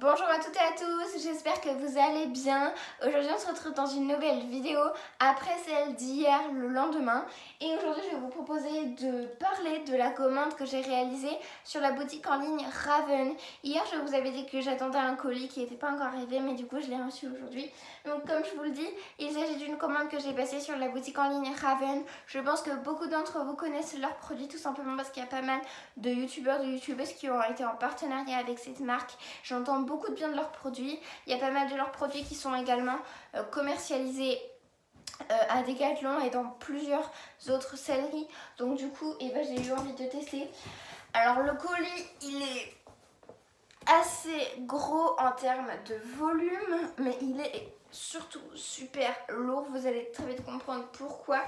Bonjour à toutes et à tous, j'espère que vous allez bien. Aujourd'hui on se retrouve dans une nouvelle vidéo après celle d'hier, le lendemain. Et aujourd'hui je vais vous proposer de parler de la commande que j'ai réalisée sur la boutique en ligne Raven. Hier je vous avais dit que j'attendais un colis qui n'était pas encore arrivé, mais du coup je l'ai reçu aujourd'hui. Donc comme je vous le dis, il s'agit d'une commande que j'ai passée sur la boutique en ligne Raven. Je pense que beaucoup d'entre vous connaissent leurs produits tout simplement parce qu'il y a pas mal de youtubeurs, de youtubeuses qui ont été en partenariat avec cette marque. J'entends beaucoup de bien de leurs produits. Il y a pas mal de leurs produits qui sont également commercialisés à Decathlon et dans plusieurs autres selleries. Donc du coup, j'ai eu envie de tester. Alors le colis, il est assez gros en termes de volume, mais il est surtout super lourd. Vous allez très vite comprendre pourquoi.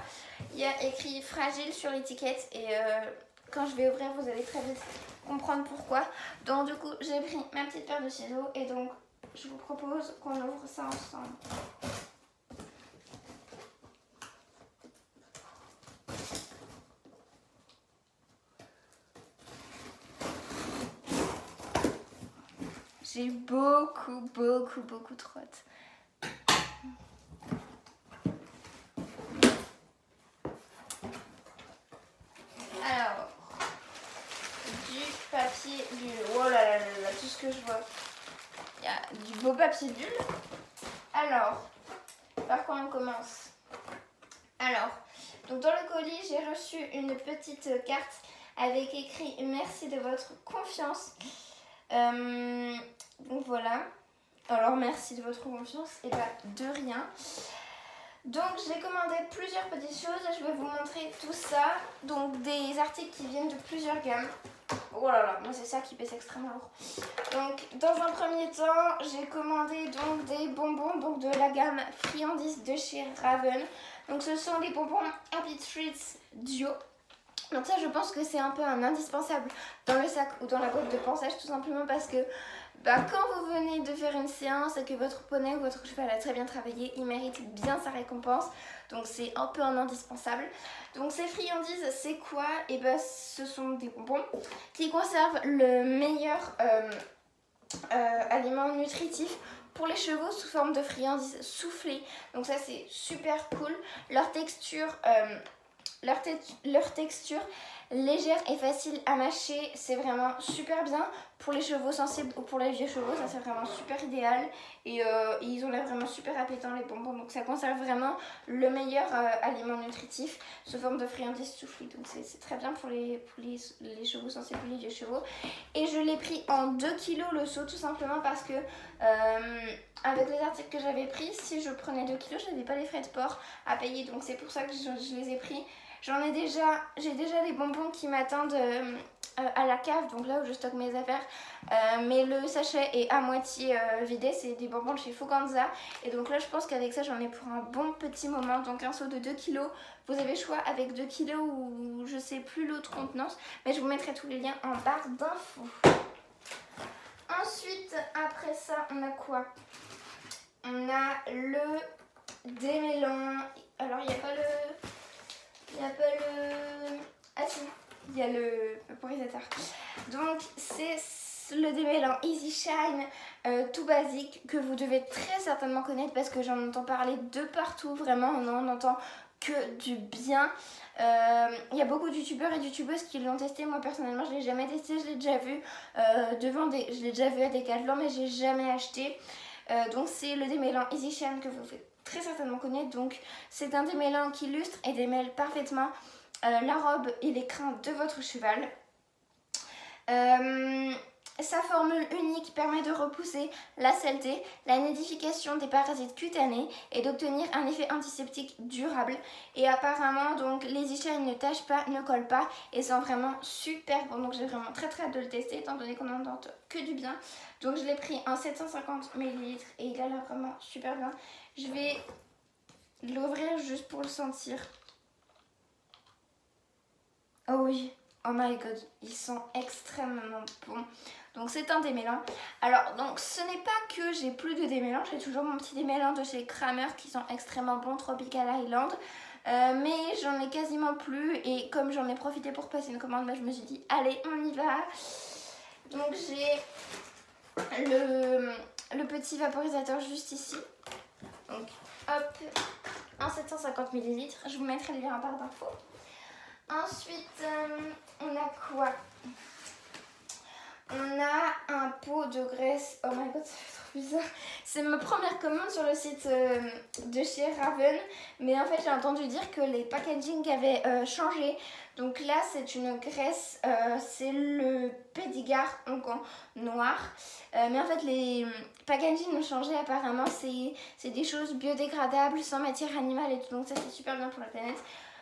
Il y a écrit fragile sur l'étiquette et quand je vais ouvrir, vous allez très vite comprendre pourquoi. Donc du coup, j'ai pris ma petite paire de ciseaux et donc je vous propose qu'on ouvre ça ensemble. J'ai beaucoup trop hâte. Alors, du papier bulle. Oh là, tout ce que je vois. Il y a du beau papier bulle. Alors, par quoi on commence? Alors, donc dans le colis, j'ai reçu une petite carte avec écrit merci de votre confiance. Donc voilà. Alors merci de votre confiance. Et bah de rien. Donc j'ai commandé plusieurs petites choses. Je vais vous montrer tout ça. Donc des articles qui viennent de plusieurs gammes. Oh là là, moi c'est ça qui pèse extrêmement lourd. Donc dans un premier temps, j'ai commandé donc des bonbons donc de la gamme friandises de chez Raven. Donc ce sont les bonbons Happy Treats Duo. Donc ça je pense que c'est un peu un indispensable dans le sac ou dans la boîte de pansage, tout simplement parce que quand vous venez de faire une séance et que votre poney ou votre cheval a très bien travaillé, il mérite bien sa récompense. Donc c'est un peu un indispensable. Donc ces friandises, c'est quoi? Et ce sont des bonbons qui conservent le meilleur aliment nutritif pour les chevaux sous forme de friandises soufflées. Donc ça c'est super cool. Leur texture légère et facile à mâcher, c'est vraiment super bien. Pour les chevaux sensibles ou pour les vieux chevaux, ça c'est vraiment super idéal. Et ils ont l'air vraiment super appétants les bonbons. Donc ça conserve vraiment le meilleur aliment nutritif sous forme de friandises soufflées. Donc c'est très bien pour les chevaux sensibles ou les vieux chevaux. Et je l'ai pris en 2 kg le seau, tout simplement parce que avec les articles que j'avais pris, si je prenais 2 kg, je n'avais pas les frais de port à payer. Donc c'est pour ça que je les ai pris. J'ai déjà les bonbons qui m'attendent à la cave, donc là où je stocke mes affaires. Mais le sachet est à moitié vidé, c'est des bonbons de chez Fuganza. Et donc là, je pense qu'avec ça, j'en ai pour un bon petit moment. Donc un seau de 2 kg, vous avez le choix avec 2 kg ou je sais plus l'autre contenance. Mais je vous mettrai tous les liens en barre d'infos. Ensuite, après ça, on a quoi? On a le démêlant. Alors, il n'y a pas le... Ah si, il y a le vaporisateur. Donc c'est le démêlant Easy Shine tout basique que vous devez très certainement connaître parce que j'en entends parler de partout. Vraiment, on n'en entend que du bien. Il y a beaucoup de youtubeurs et de youtubeuses qui l'ont testé. Moi personnellement, je l'ai jamais testé. Je l'ai déjà vu je l'ai déjà vu à Decathlon, mais j'ai jamais acheté. Donc c'est le démêlant Easy Shine que vous faites très certainement connaître. Donc c'est un démêlant qui lustre et démêle parfaitement la robe et les crins de votre cheval. Sa formule unique permet de repousser la saleté, la nidification des parasites cutanés et d'obtenir un effet antiseptique durable. Et apparemment, donc, les Shine ne tâchent pas, ne collent pas et sont vraiment super bon. Donc j'ai vraiment très hâte de le tester étant donné qu'on n'entend que du bien. Donc je l'ai pris en 750 ml et il a l'air vraiment super bien. Je vais l'ouvrir juste pour le sentir. Oh oui, oh my god, ils sont extrêmement bons. Donc c'est un démêlant. Alors donc ce n'est pas que j'ai plus de démêlants, j'ai toujours mon petit démêlant de chez Kramer qui sont extrêmement bons, Tropical Island. Mais j'en ai quasiment plus et comme j'en ai profité pour passer une commande, je me suis dit allez on y va. Donc j'ai le petit vaporisateur juste ici. Donc hop, un 750 ml. Je vous mettrai le lien en barre d'infos. Ensuite, on a quoi? On a un pot de graisse. Oh my god, ça fait trop bizarre. C'est ma première commande sur le site de chez Raven. Mais en fait, j'ai entendu dire que les packaging avaient changé. Donc là, c'est une graisse, c'est le Pédigar donc en noir. Mais en fait, les packaging ont changé apparemment. C'est des choses biodégradables, sans matière animale et tout. Donc ça, c'est super bien pour la planète.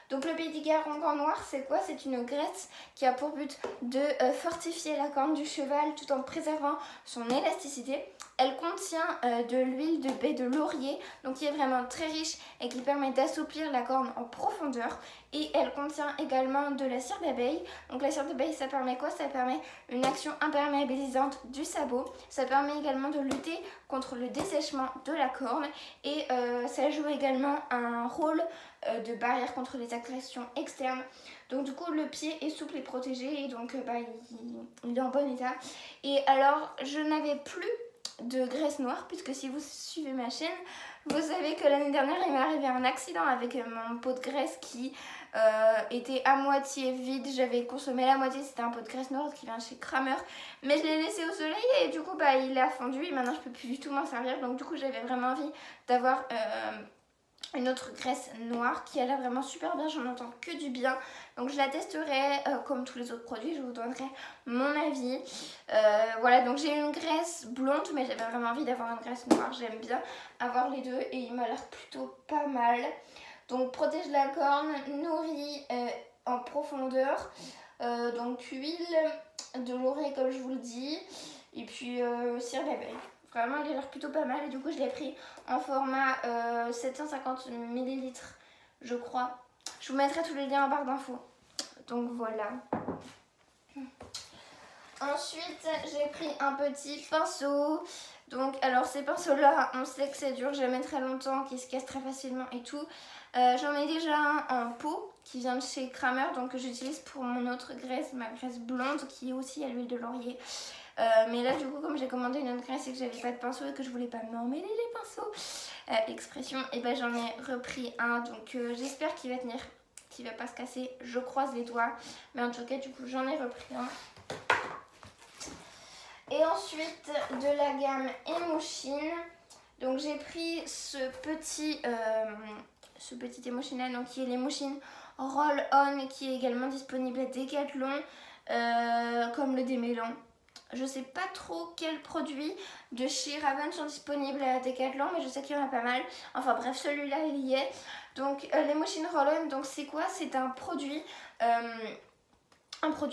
Donc le Pédigar en noir, c'est quoi? C'est une graisse qui a pour but de fortifier la corne du cheval tout en préservant son élasticité. Elle contient de l'huile de baie de laurier, donc qui est vraiment très riche et qui permet d'assouplir la corne en profondeur. Et elle contient également de la cire d'abeille. Donc la cire d'abeille, ça permet quoi? Ça permet une action imperméabilisante du sabot. Ça permet également de lutter contre le dessèchement de la corne. Et ça joue également un rôle de barrière contre les agressions externes. Donc du coup le pied est souple et protégé et donc il est en bon état. Et alors je n'avais plus de graisse noire puisque si vous suivez ma chaîne, vous savez que l'année dernière il m'est arrivé un accident avec mon pot de graisse qui était à moitié vide. J'avais consommé la moitié, c'était un pot de graisse noire qui vient chez Kramer, mais je l'ai laissé au soleil et du coup il a fondu et maintenant je peux plus du tout m'en servir. Donc du coup j'avais vraiment envie d'avoir une autre graisse noire qui a l'air vraiment super bien, j'en entends que du bien. Donc je la testerai comme tous les autres produits, je vous donnerai mon avis. Voilà, donc j'ai une graisse blonde, mais j'avais vraiment envie d'avoir une graisse noire. J'aime bien avoir les deux et il m'a l'air plutôt pas mal. Donc protège la corne, nourrit en profondeur. Donc huile de laurier comme je vous le dis. Et puis cire d'abeille. Vraiment, il a l'air plutôt pas mal et du coup, je l'ai pris en format 750 ml, je crois. Je vous mettrai tous les liens en barre d'infos. Donc voilà. Ensuite, j'ai pris un petit pinceau. Donc, alors ces pinceaux-là, on sait que c'est dur, jamais très longtemps, qui se casse très facilement et tout. J'en ai déjà un en pot qui vient de chez Kramer, donc que j'utilise pour mon autre graisse, ma graisse blonde, qui est aussi à l'huile de laurier. Mais là du coup comme j'ai commandé une autre graisse et que j'avais pas de pinceau et que je voulais pas m'emmêler les pinceaux, expression, et ben j'en ai repris un, donc j'espère qu'il va tenir, qu'il va pas se casser, je croise les doigts, mais en tout cas du coup j'en ai repris un. Et ensuite de la gamme Emoshin, donc j'ai pris ce petit Emoshin là, donc qui est l'Emoshin Roll On, qui est également disponible à Decathlon, comme le démêlant. Je sais pas trop quels produits de chez Raven sont disponibles à Decathlon, mais je sais qu'il y en a pas mal. Enfin bref, celui-là il y est. Donc l'Emoshin Roll-On, donc c'est quoi? C'est un produit,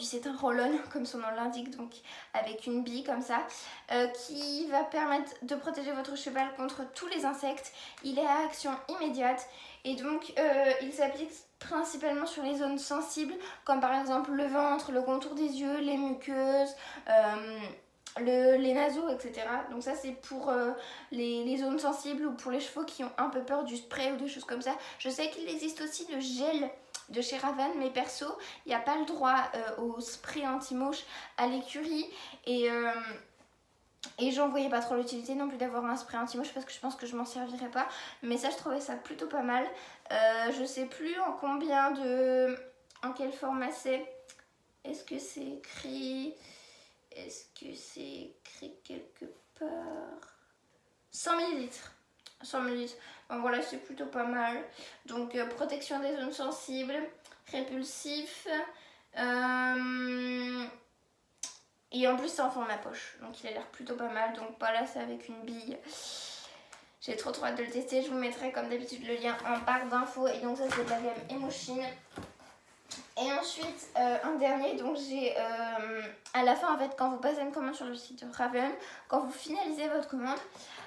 c'est un roll-on comme son nom l'indique, donc avec une bille comme ça, qui va permettre de protéger votre cheval contre tous les insectes. Il est à action immédiate et donc il s'applique principalement sur les zones sensibles, comme par exemple le ventre, le contour des yeux, les muqueuses, les naseaux, etc. Donc ça c'est pour les zones sensibles ou pour les chevaux qui ont un peu peur du spray ou des choses comme ça. Je sais qu'il existe aussi le gel de chez Raven, mais perso, il n'y a pas le droit au spray anti-mouche à l'écurie et j'en voyais pas trop l'utilité non plus d'avoir un spray anti-mouche parce que je pense que je m'en servirais pas. Mais ça, je trouvais ça plutôt pas mal. Je sais plus en quel format c'est. Est-ce que c'est écrit quelque part? 100 ml. 100 ml. Donc voilà, c'est plutôt pas mal. Donc protection des zones sensibles, répulsif. Et en plus c'est en format poche, donc il a l'air plutôt pas mal. Donc voilà, c'est avec une bille. J'ai trop hâte de le tester. Je vous mettrai comme d'habitude le lien en barre d'infos. Et donc ça c'est de la gamme Emoshin. Et ensuite un dernier, donc j'ai à la fin en fait quand vous passez une commande sur le site de Raven, quand vous finalisez votre commande,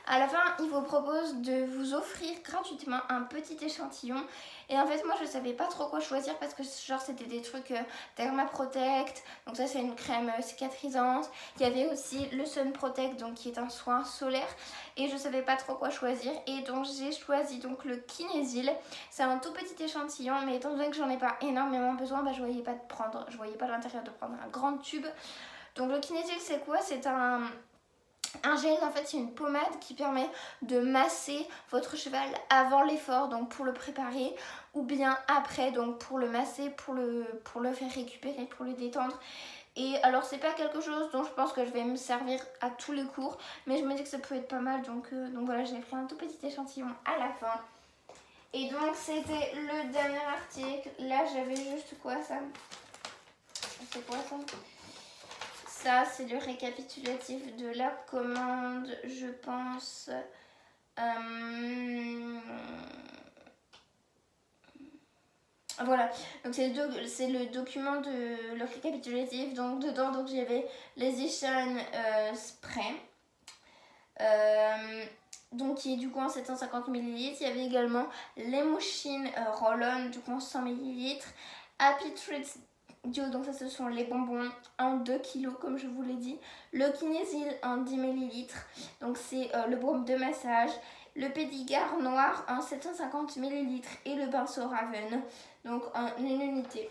à la fin il vous propose de vous offrir gratuitement un petit échantillon. Et en fait moi je savais pas trop quoi choisir parce que genre c'était des trucs Derma Protect, donc ça c'est une crème cicatrisante. Il y avait aussi le Sun Protect, donc qui est un soin solaire, et je savais pas trop quoi choisir et donc j'ai choisi donc le Kinesil. C'est un tout petit échantillon, mais étant donné que j'en ai pas énormément besoin, je voyais pas l'intérêt de prendre un grand tube. Donc le Kinesil c'est quoi? C'est un Un gel, en fait, c'est une pommade qui permet de masser votre cheval avant l'effort, donc pour le préparer, ou bien après, donc pour le masser, pour le faire récupérer, pour le détendre. Et alors, c'est pas quelque chose dont je pense que je vais me servir à tous les cours, mais je me dis que ça peut être pas mal, donc voilà, j'ai pris un tout petit échantillon à la fin. Et donc, c'était le dernier article. Là, j'avais juste quoi, ça? C'est quoi ça? Ça, c'est le récapitulatif de la commande, je pense. Voilà, donc c'est le document de le récapitulatif. Donc dedans, donc j'avais les Shine Spray, donc qui est du coup en 750 ml. Il y avait également les Mouchines Roll-On, du coup en 100 ml. Happy Treats Dio, donc ça ce sont les bonbons en 2 kg comme je vous l'ai dit. Le Kinesil en 10 ml, donc c'est le baume de massage. Le Pédigard noir en 750 ml et le pinceau Raven, donc en une unité.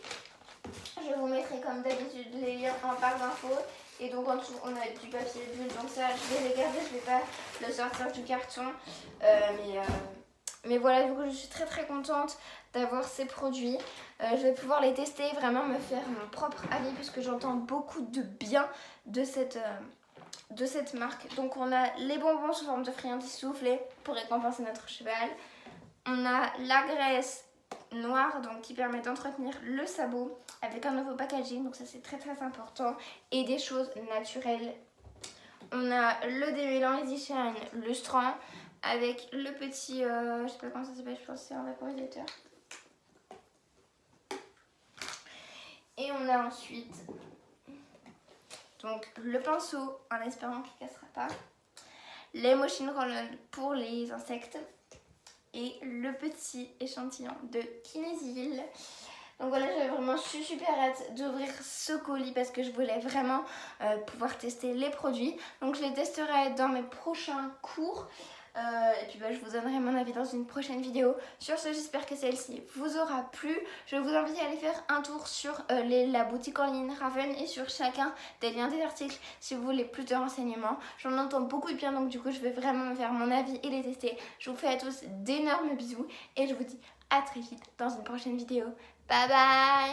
Je vous mettrai comme d'habitude les liens en barre d'infos. Et donc en dessous on a du papier bulle, donc ça je vais les garder, je vais pas le sortir du carton. Mais voilà, du coup je suis très très contente d'avoir ces produits. Je vais pouvoir les tester, vraiment me faire mon propre avis puisque j'entends beaucoup de bien de cette marque. Donc on a les bonbons sous forme de friandises soufflées pour récompenser notre cheval. On a la graisse noire, donc qui permet d'entretenir le sabot avec un nouveau packaging, donc ça c'est très très important, et des choses naturelles. On a le démêlant Easy Shine lustrant avec le petit, je sais pas comment ça s'appelle, je pense que c'est un vaporisateur. Et on a ensuite donc le pinceau en espérant qu'il ne cassera pas, les Mouchines Roll-On pour les insectes et le petit échantillon de Kinesil. Donc voilà, j'avais vraiment super hâte d'ouvrir ce colis parce que je voulais vraiment pouvoir tester les produits. Donc je les testerai dans mes prochains cours. Et puis je vous donnerai mon avis dans une prochaine vidéo. Sur ce, j'espère que celle-ci vous aura plu. Je vous invite à aller faire un tour sur la boutique en ligne Raven et sur chacun des liens des articles si vous voulez plus de renseignements. J'en entends beaucoup de bien, donc du coup je vais vraiment me faire mon avis et les tester. Je vous fais à tous d'énormes bisous et je vous dis à très vite dans une prochaine vidéo. Bye bye!